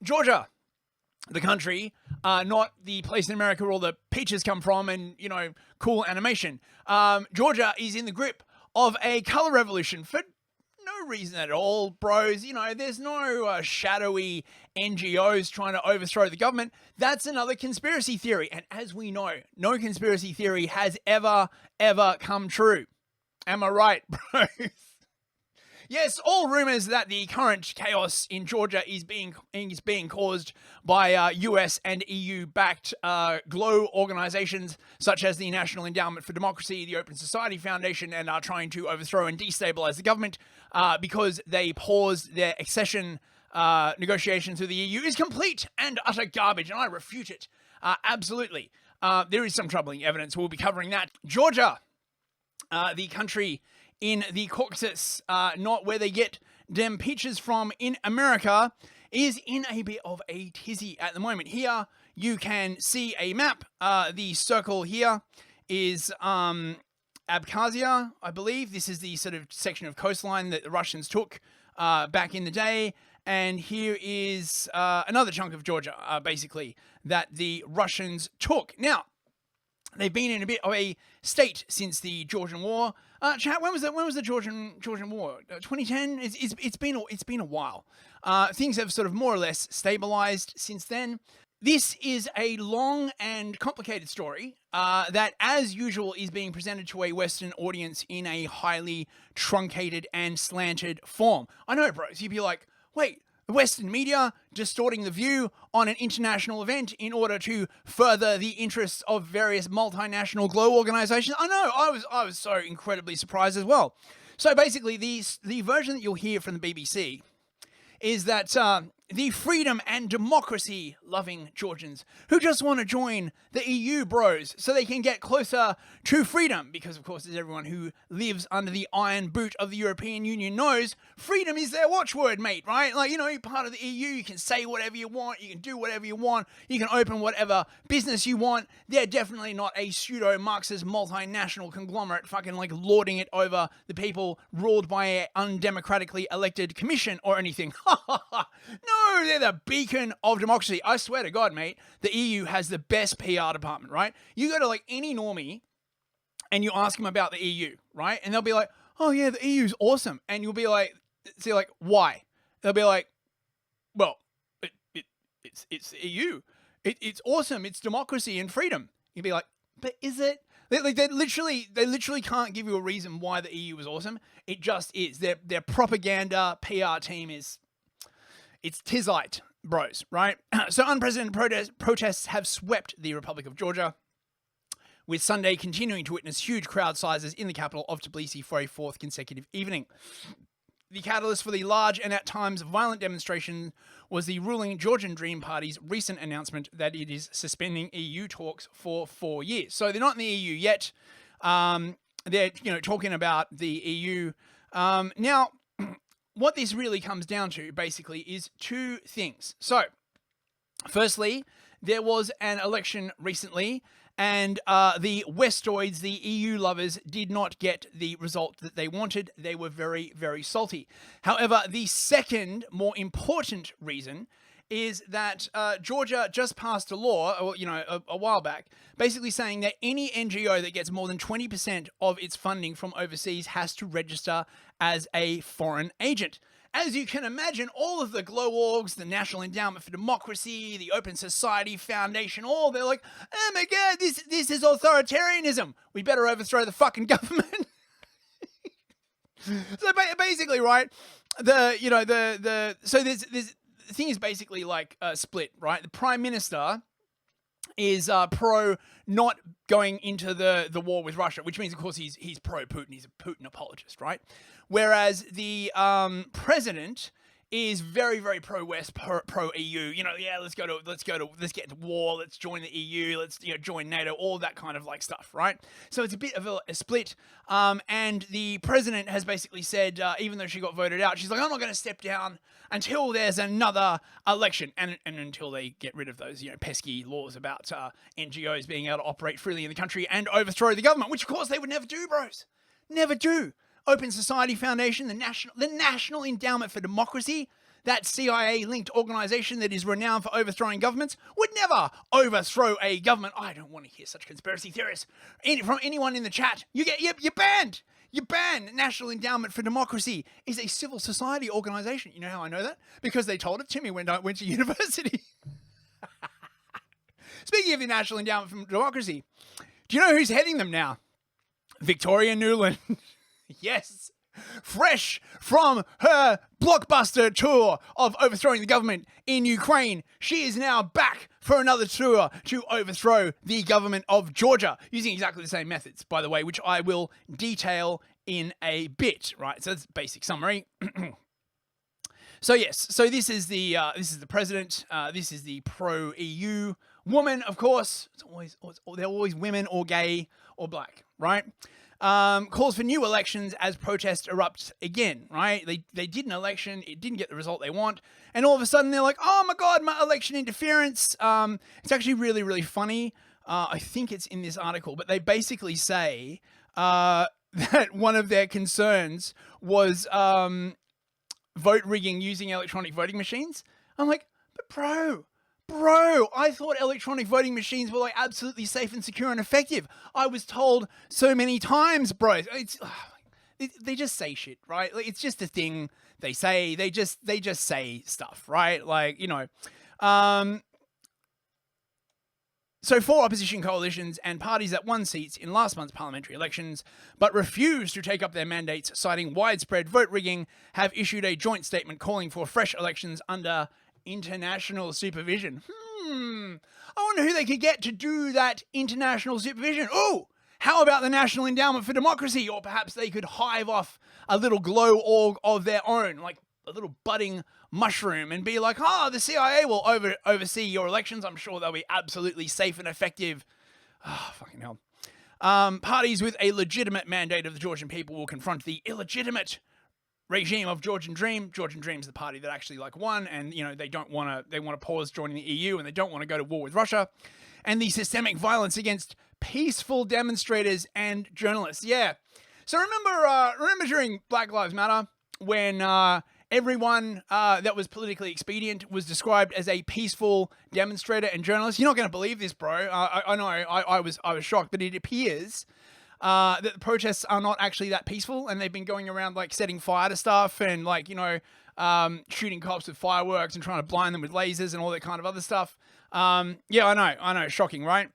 Georgia, the country, not the place in America where all the peaches come from and, cool animation. Georgia is in the grip of a color revolution for no reason at all, bros. There's no shadowy NGOs trying to overthrow the government. That's another conspiracy theory. And as we know, no conspiracy theory has ever come true. Am I right, bros? Yes, all rumors that the current chaos in Georgia is being caused by US and EU-backed GLOW organizations such as the National Endowment for Democracy, the Open Society Foundation, and are trying to overthrow and destabilize the government because they paused their accession negotiations with the EU is complete and utter garbage, and I refute it. Absolutely. There is some troubling evidence. We'll be covering that. Georgia, the country in the Caucasus, not where they get them peaches from in America, is in a bit of a tizzy at the moment. Here you can see a map. The circle here is Abkhazia, I believe. This is the sort of section of coastline that the Russians took back in the day. And here is another chunk of Georgia, basically, that the Russians took. Now, they've been in a bit of a state since the Georgian War. Chat, when was the Georgian War? 2010. It's been a while. Things have sort of more or less stabilized since then. This is a long and complicated story that, as usual, is being presented to a Western audience in a highly truncated and slanted form. I know, bros. You'd be like, wait. The Western media distorting the view on an international event in order to further the interests of various multinational GLOW organizations. I know, I was so incredibly surprised as well. So basically, the version that you'll hear from the BBC is that the freedom and democracy loving Georgians who just want to join the EU, bros, so they can get closer to freedom, because of course, as everyone who lives under the iron boot of the European Union knows, freedom is their watchword, mate, right? Like, you're part of the EU, you can say whatever you want, you can do whatever you want, you can open whatever business you want. They're definitely not a pseudo-Marxist multinational conglomerate fucking like lording it over the people ruled by an undemocratically elected commission or anything. No, they're the beacon of democracy. I swear to God, mate, the EU has the best PR department, right? You go to like any normie and you ask them about the EU, right? And they'll be like, oh yeah, the EU's awesome. And you'll be like, so like, why? They'll be like, well, it's the EU. It's awesome. It's democracy and freedom. You'd be like, but is it? They literally can't give you a reason why the EU is awesome. It just is. Their propaganda PR team is... It's Tizite, bros, right? So unprecedented protests have swept the Republic of Georgia, with Sunday continuing to witness huge crowd sizes in the capital of Tbilisi for a fourth consecutive evening. The catalyst for the large and at times violent demonstration was the ruling Georgian Dream Party's recent announcement that it is suspending EU talks for 4 years. So they're not in the EU yet. They're talking about the EU. Now, what this really comes down to, basically, is two things. So, firstly, there was an election recently, and the Westoids, the EU lovers, did not get the result that they wanted. They were very, very salty. However, the second, more important reason is that Georgia just passed a law, a while back, basically saying that any NGO that gets more than 20% of its funding from overseas has to register as a foreign agent. As you can imagine, all of the GLOW orgs, the National Endowment for Democracy, the Open Society Foundation, they're like, oh my God, this is authoritarianism. We better overthrow the fucking government. So basically, right, the thing is basically like split, right? The Prime Minister is pro not going into the war with Russia, which means, of course, he's pro-Putin. He's a Putin apologist, right? Whereas the president is very, very pro-West, pro-EU. Let's get into war. Let's join the EU. Let's join NATO. All that kind of like stuff, right? So it's a bit of a split. And the president has basically said, even though she got voted out, she's like, I'm not going to step down until there's another election, and until they get rid of those pesky laws about NGOs being able to operate freely in the country and overthrow the government, which of course they would never do, bros. Never do. Open Society Foundation, the National Endowment for Democracy, that CIA-linked organization that is renowned for overthrowing governments, would never overthrow a government. I don't want to hear such conspiracy theories from anyone in the chat. You're banned. You're banned. National Endowment for Democracy is a civil society organization. You know how I know that? Because they told it to me when I went to university. Speaking of the National Endowment for Democracy, do you know who's heading them now? Victoria Nuland. Yes. Fresh from her blockbuster tour of overthrowing the government in Ukraine, she is now back for another tour to overthrow the government of Georgia, using exactly the same methods, by the way, which I will detail in a bit, right? So that's a basic summary. So yes, so this is the president. This is the pro-EU woman, of course. They're always women or gay or black, right? Calls for new elections as protests erupt again, right? They did an election, it didn't get the result they want, and all of a sudden they're like, oh my god, my election interference. It's actually really, really funny. I think it's in this article, but they basically say that one of their concerns was vote rigging using electronic voting machines. I'm like, but bro, I thought electronic voting machines were like absolutely safe and secure and effective. I was told so many times, bro. They just say shit, right? Like, it's just a thing they say. They just say stuff, right? Like, you know. So 4 opposition coalitions and parties that won seats in last month's parliamentary elections but refused to take up their mandates, citing widespread vote rigging, have issued a joint statement calling for fresh elections under international supervision. I wonder who they could get to do that international supervision. Oh, how about the National Endowment for Democracy? Or perhaps they could hive off a little glow org of their own, like a little budding mushroom, and be like, the CIA will oversee your elections. I'm sure they'll be absolutely safe and effective. Fucking hell. Parties with a legitimate mandate of the Georgian people will confront the illegitimate regime of Georgian Dream. Georgian Dream's the party that actually won, and they want to pause joining the EU, and they don't want to go to war with Russia. And the systemic violence against peaceful demonstrators and journalists. Yeah. So remember during Black Lives Matter when everyone that was politically expedient was described as a peaceful demonstrator and journalist. You're not going to believe this, bro. I know. I was shocked, but it appears that the protests are not actually that peaceful, and they've been going around setting fire to stuff and shooting cops with fireworks and trying to blind them with lasers and all that kind of other stuff. Yeah, I know, shocking, right?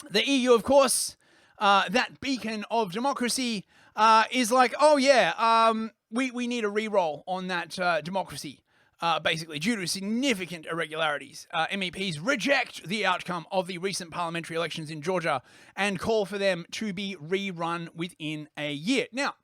The EU, of course, that beacon of democracy, is like, oh yeah, we need a re-roll on that democracy. Basically, due to significant irregularities, MEPs reject the outcome of the recent parliamentary elections in Georgia and call for them to be rerun within a year. Now,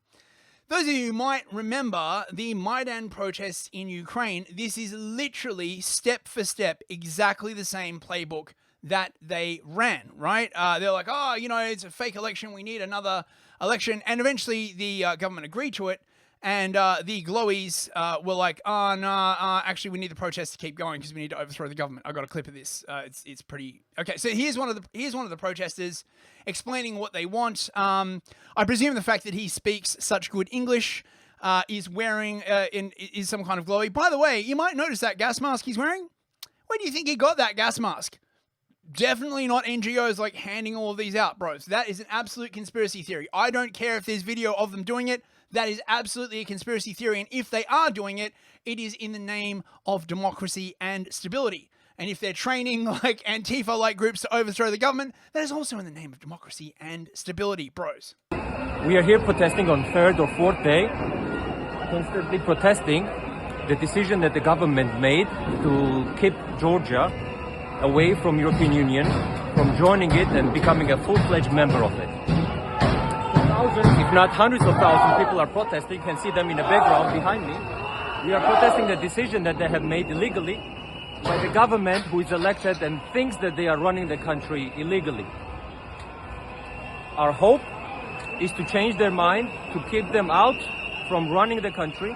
those of you who might remember the Maidan protests in Ukraine, this is literally step for step exactly the same playbook that they ran, right? They're like, it's a fake election, we need another election. And eventually the government agreed to it. And the glowies were like, actually, we need the protests to keep going because we need to overthrow the government. I got a clip of this. It's pretty okay. So here's one of the protesters explaining what they want. I presume the fact that he speaks such good English is wearing is some kind of glowy. By the way, you might notice that gas mask he's wearing. Where do you think he got that gas mask? Definitely not NGOs handing all of these out, bros. That is an absolute conspiracy theory. I don't care if there's video of them doing it. That is absolutely a conspiracy theory, and if they are doing it, it is in the name of democracy and stability. And if they're training Antifa-like groups to overthrow the government, that is also in the name of democracy and stability, bros. We are here protesting on 3rd or 4th day, constantly protesting the decision that the government made to keep Georgia away from European Union, from joining it and becoming a full-fledged member of it. Thousands, if not hundreds of thousands, people are protesting. You can see them in the background behind me. We are protesting the decision that they have made illegally by the government who is elected and thinks that they are running the country illegally. Our hope is to change their mind, to keep them out from running the country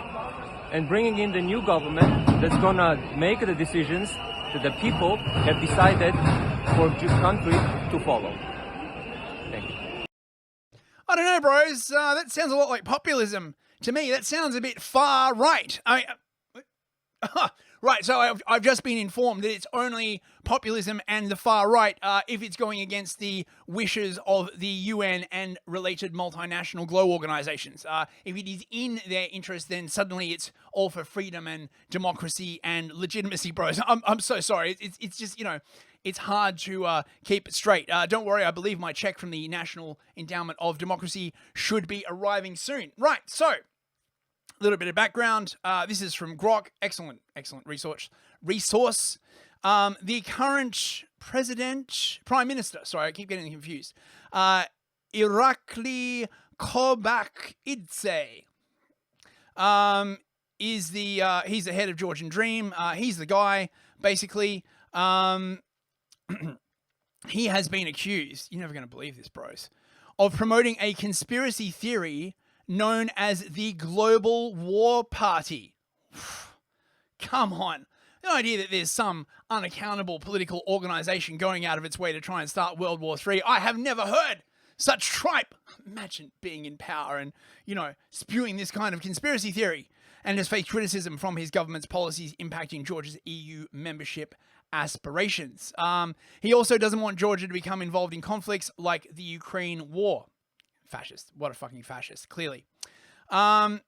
and bringing in the new government that's going to make the decisions that the people have decided for the country to follow. Thank you. I don't know, bros. That sounds a lot like populism to me. That sounds a bit far right. Right, so I've just been informed that it's only populism and the far right if it's going against the wishes of the UN and related multinational glow organizations. If it is in their interest, then suddenly it's all for freedom and democracy and legitimacy, bros. I'm so sorry. It's just, you know, it's hard to keep it straight. Don't worry, I believe my check from the National Endowment of Democracy should be arriving soon. Right, so a little bit of background. This is from Grok. Excellent resource. The current prime minister, sorry, I keep getting confused. Irakli Kobakidze he's the head of Georgian Dream. He's the guy, basically. He has been accused, you're never going to believe this, bros, of promoting a conspiracy theory known as the Global War Party. Come on. The idea that there's some unaccountable political organization going out of its way to try and start World War III, I have never heard such tripe. Imagine being in power and, you know, spewing this kind of conspiracy theory, and has faced criticism from his government's policies impacting Georgia's EU membership aspirations. He also doesn't want Georgia to become involved in conflicts like the Ukraine war. Fascist. What a fucking fascist, clearly. Now,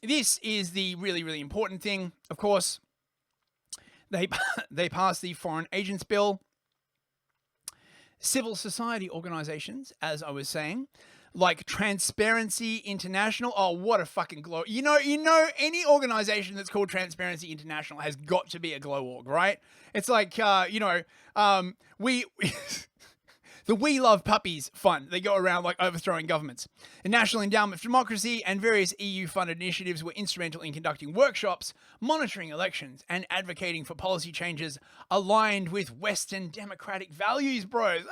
this is the really, really important thing. Of course, they passed the Foreign Agents Bill. Civil society organizations, as I was saying, like Transparency International. Oh, what a fucking glow. You know, any organization that's called Transparency International has got to be a glow org, right? It's like, the We Love Puppies fund. They go around like overthrowing governments. The National Endowment for Democracy and various EU-funded initiatives were instrumental in conducting workshops, monitoring elections, and advocating for policy changes aligned with Western democratic values, bros.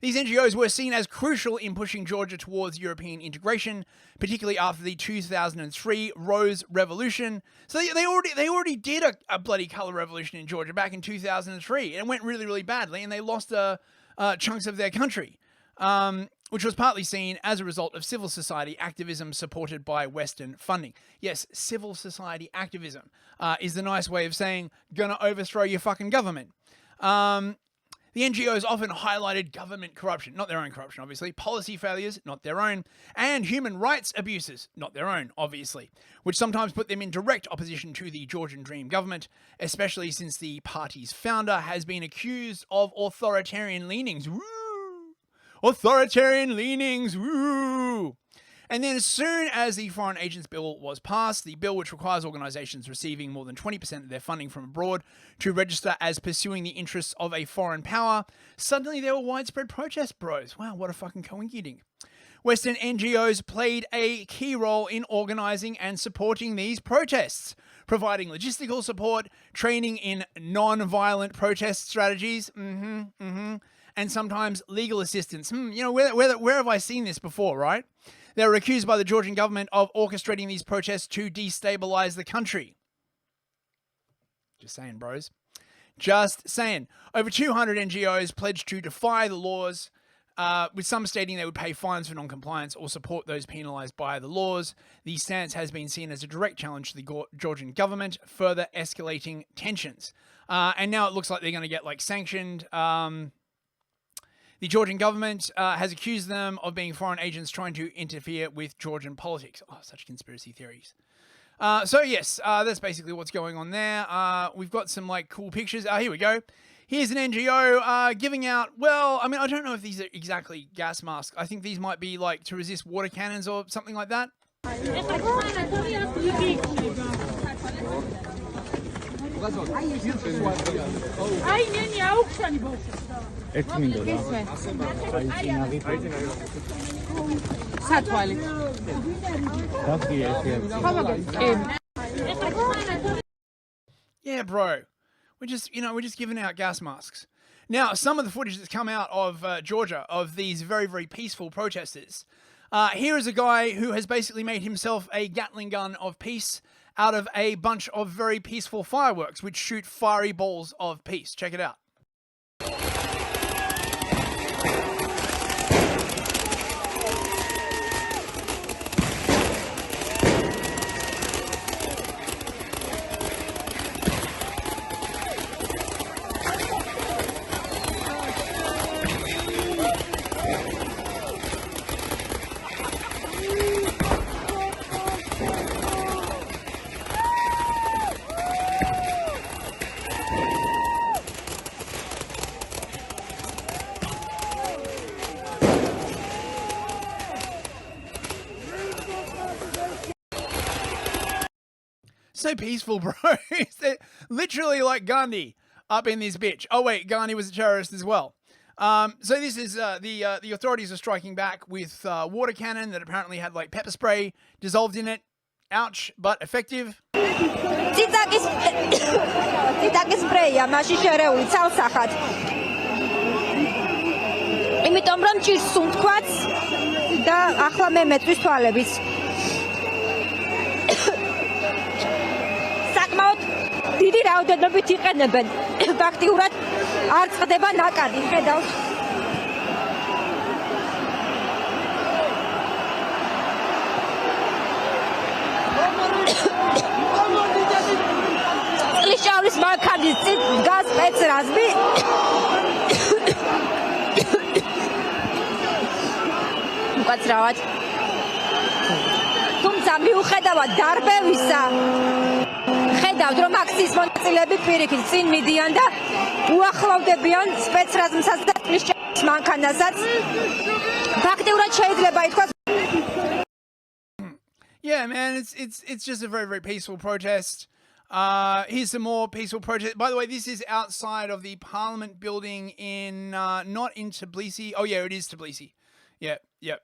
These NGOs were seen as crucial in pushing Georgia towards European integration, particularly after the 2003 Rose Revolution. So they already did a bloody color revolution in Georgia back in 2003, and it went really, really badly, and they lost chunks of their country, which was partly seen as a result of civil society activism supported by Western funding. Yes, civil society activism is the nice way of saying gonna overthrow your fucking government. The NGOs often highlighted government corruption, not their own corruption, obviously, policy failures, not their own, and human rights abuses, not their own, obviously, which sometimes put them in direct opposition to the Georgian Dream government, especially since the party's founder has been accused of authoritarian leanings. Woo! Authoritarian leanings, woo! And then as soon as the Foreign Agents Bill was passed, the bill which requires organizations receiving more than 20% of their funding from abroad to register as pursuing the interests of a foreign power, suddenly there were widespread protests, bros. Wow, what a fucking coinkyding. Western NGOs played a key role in organizing and supporting these protests, providing logistical support, training in non-violent protest strategies, and sometimes legal assistance. Where have I seen this before, right? They were accused by the Georgian government of orchestrating these protests to destabilize the country. Just saying, bros. Just saying. Over 200 NGOs pledged to defy the laws, with some stating they would pay fines for non-compliance or support those penalized by the laws. The stance has been seen as a direct challenge to the Georgian government, further escalating tensions. And now it looks like they're going to get sanctioned. The Georgian government has accused them of being foreign agents trying to interfere with Georgian politics. Oh, such conspiracy theories. So yes, that's basically what's going on there. We've got some cool pictures. Here we go. Here's an NGO giving out, well, I mean, I don't know if these are exactly gas masks. I think these might be to resist water cannons or something like that. Yeah, bro. We're just giving out gas masks. Now, some of the footage that's come out of Georgia of these very, very peaceful protesters. Here is a guy who has basically made himself a Gatling gun of peace out of a bunch of very peaceful fireworks, which shoot fiery balls of peace. Check it out. So peaceful, bro. Literally like Gandhi up in this bitch. Oh wait, Gandhi was a terrorist as well. So this is the authorities are striking back with water cannon that apparently had like pepper spray dissolved in it. Ouch, but effective. Titaki spreja, maši šerეული ცალსახად. Იმიტომ რომ ჭირს სუნთქვაც და ახლა მე მეწვის თვალების. საკმაოდ დიდი რაოდენობით იყენებენ. ფაქტიურად არ წყდება ნაკადი, ხედავთ. Lishavis markadis gas spetsrazbi. Უკაცრავად. თუმცა მიუხედავად დარბევისა, ხედავთ რომ აქციის მონაწილეები პირიქით წინ მიდიან და უახლოვდებიან სპეცრაზმსაც და ლიშავის მანქანასაც. ფაქტიურად შეიძლება ითქვას. Yeah, man, it's just a very, very peaceful protest. Here's some more peaceful protest. By the way, this is outside of the Parliament building in not in Tbilisi. Oh yeah, it is Tbilisi. Yeah, yeah.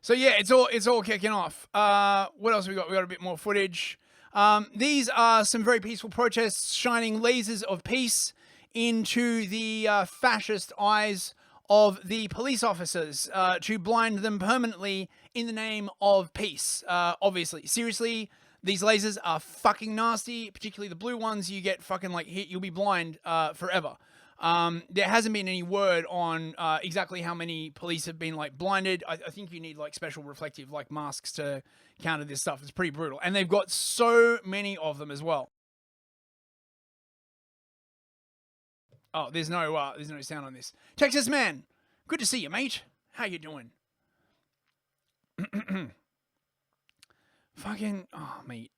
So yeah, it's all kicking off. What else we got? We got a bit more footage. These are some very peaceful protests shining lasers of peace into the fascist eyes of the police officers to blind them permanently in the name of peace. Obviously, seriously, these lasers are fucking nasty, particularly the blue ones. You get fucking like hit, you'll be blind forever. There hasn't been any word on exactly how many police have been like blinded. I think you need like special reflective like masks to counter this stuff. It's pretty brutal, and they've got so many of them as well. Oh, there's no sound on this. Texas man, good to see you, mate. How you doing? Fucking mate.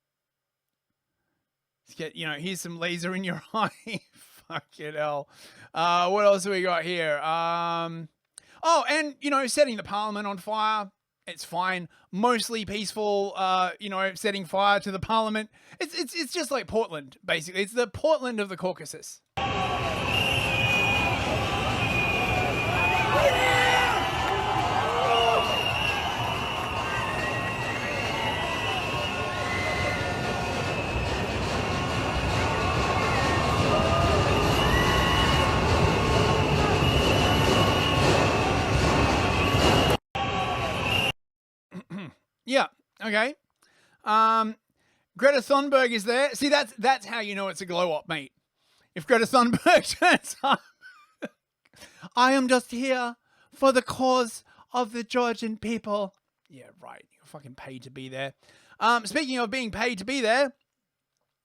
Let's get here's some laser in your eye. Fucking hell. What else have we got here? Oh, and setting the Parliament on fire. It's fine. Mostly peaceful. Setting fire to the Parliament. It's just like Portland, basically. It's the Portland of the Caucasus. Yeah. Okay. Greta Thunberg is there. See, that's how you know it's a glow up, mate. If Greta Thunberg turns up, I am just here for the cause of the Georgian people. Yeah, right. You're fucking paid to be there. Speaking of being paid to be there,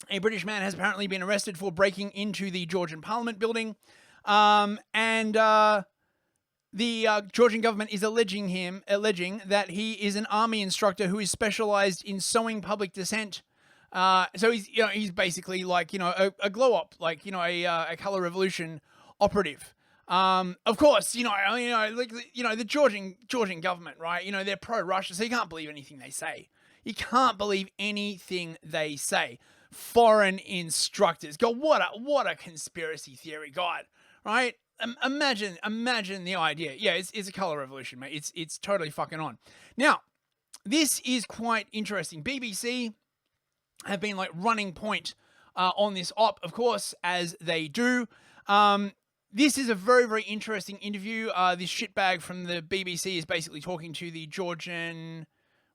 a British man has apparently been arrested for breaking into the Georgian Parliament building, the Georgian government is alleging that he is an army instructor who is specialized in sowing public dissent. So he's basically like a glow up, like a color revolution operative. Of course, the Georgian government, right? They're pro-Russia, so you can't believe anything they say. You can't believe anything they say. Foreign instructors. God, what a conspiracy theory, God, right? Imagine the idea. Yeah, it's a color revolution, mate. It's totally fucking on. Now, this is quite interesting. BBC have been like running point on this op, of course, as they do. This is a very, very interesting interview. This shitbag from the BBC is basically talking to the Georgian...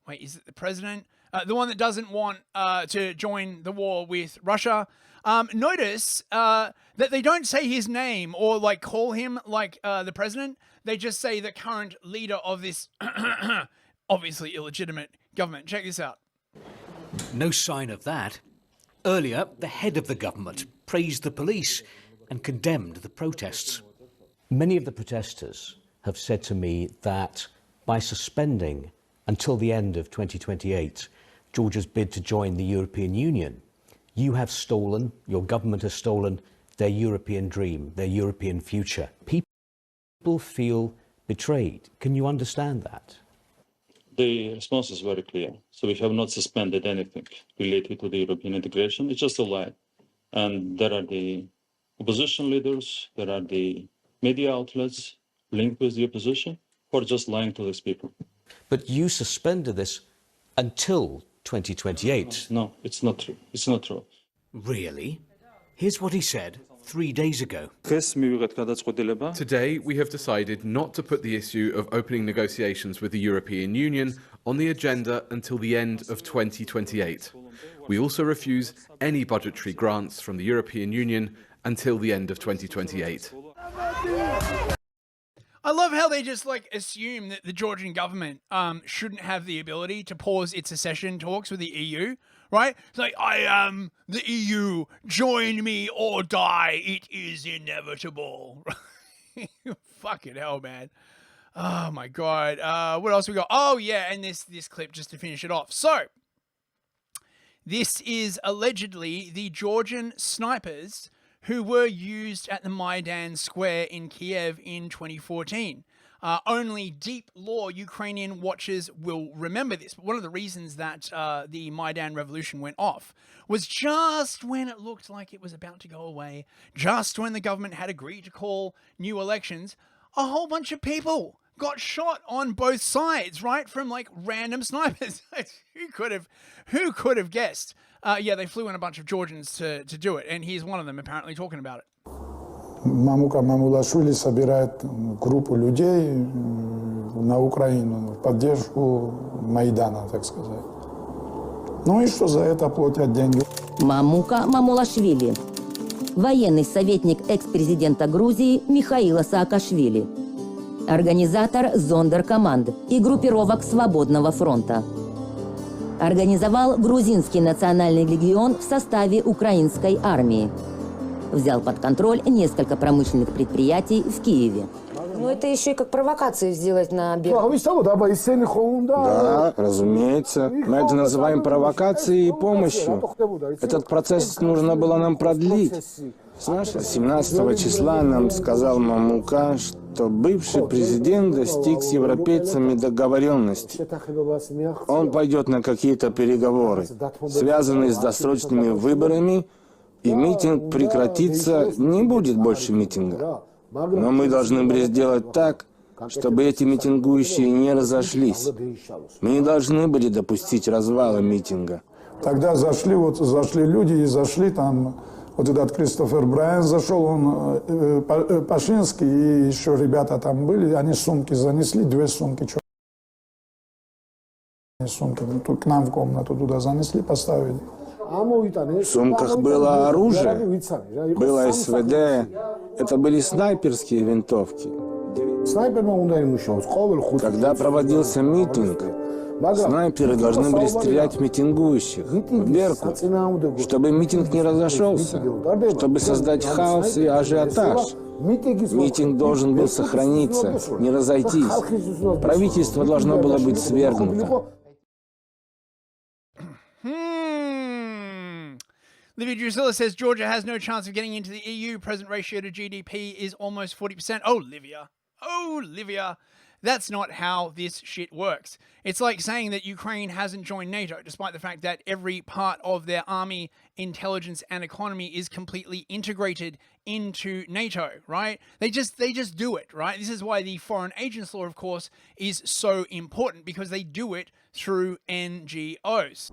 Wait, is it the president? The one that doesn't want to join the war with Russia. Notice that they don't say his name or like call him like the president. They just say the current leader of this obviously illegitimate government. Check this out. No sign of that. Earlier, the head of the government praised the police and condemned the protests. Many of the protesters have said to me that by suspending until the end of 2028 Georgia's bid to join the European Union, you have stolen, your government has stolen their European dream, their European future. People feel betrayed. Can you understand that? The response is very clear. So we have not suspended anything related to the European integration. It's just a lie. And there are the opposition leaders, there are the media outlets linked with the opposition who are just lying to these people. But you suspended this until 2028. No, it's not true. It's not true. Really? Here's what he said 3 days ago. Today, we have decided not to put the issue of opening negotiations with the European Union on the agenda until the end of 2028. We also refuse any budgetary grants from the European Union until the end of 2028. I love how they just like assume that the Georgian government shouldn't have the ability to pause its accession talks with the EU, right? It's like, I am the EU, join me or die, it is inevitable. Fucking hell, man. Oh my God. What else we got? Oh yeah, and this clip just to finish it off. So, this is allegedly the Georgian snipers who were used at the Maidan Square in Kiev in 2014. Only deep law Ukrainian watchers will remember this. But one of the reasons that the Maidan revolution went off was just when it looked like it was about to go away, just when the government had agreed to call new elections, a whole bunch of people got shot on both sides, right? From like random snipers. Who could have guessed? Yeah, they flew in a bunch of Georgians to do it, and here's one of them apparently talking about it. Мамука Мамулашвили собирает группу людей на Украину в поддержку Майдана, так сказать. Ну и что за это платят деньги? Мамука Мамулашвили. Военный советник экс-президента Грузии Михаила Саакашвили. Организатор зондеркоманд и группировок Свободного фронта. Организовал грузинский национальный легион в составе украинской армии. Взял под контроль несколько промышленных предприятий в Киеве. Ну, это еще и как провокацию сделать на бег. Да, разумеется. Мы это называем провокацией и помощью. Этот процесс нужно было нам продлить. Знаешь, 17 числа нам сказал Мамука, что бывший президент достиг с европейцами договоренности. Он пойдет на какие-то переговоры, связанные с досрочными выборами, и митинг прекратится, не будет больше митинга. Но мы должны были сделать так, чтобы эти митингующие не разошлись. Мы не должны были допустить развала митинга. Тогда зашли люди и зашли там, вот этот Кристофер Брайан зашел, он Пашинский и еще ребята там были, они сумки занесли, 2 сумки, сумки, тут к нам в комнату туда занесли, поставили. В сумках было оружие, было СВД, это были снайперские винтовки. Когда проводился митинг, снайперы должны были стрелять в митингующих, в дверку, чтобы митинг не разошелся, чтобы создать хаос и ажиотаж. Митинг должен был сохраниться, не разойтись. Правительство должно было быть свергнуто. Livia Drusilla says Georgia has no chance of getting into the EU. Present ratio to GDP is almost 40%. Oh, Livia. That's not how this shit works. It's like saying that Ukraine hasn't joined NATO, despite the fact that every part of their army, intelligence, and economy is completely integrated into NATO, right? They just do it, right? This is why the Foreign Agents Law, of course, is so important, because they do it through NGOs.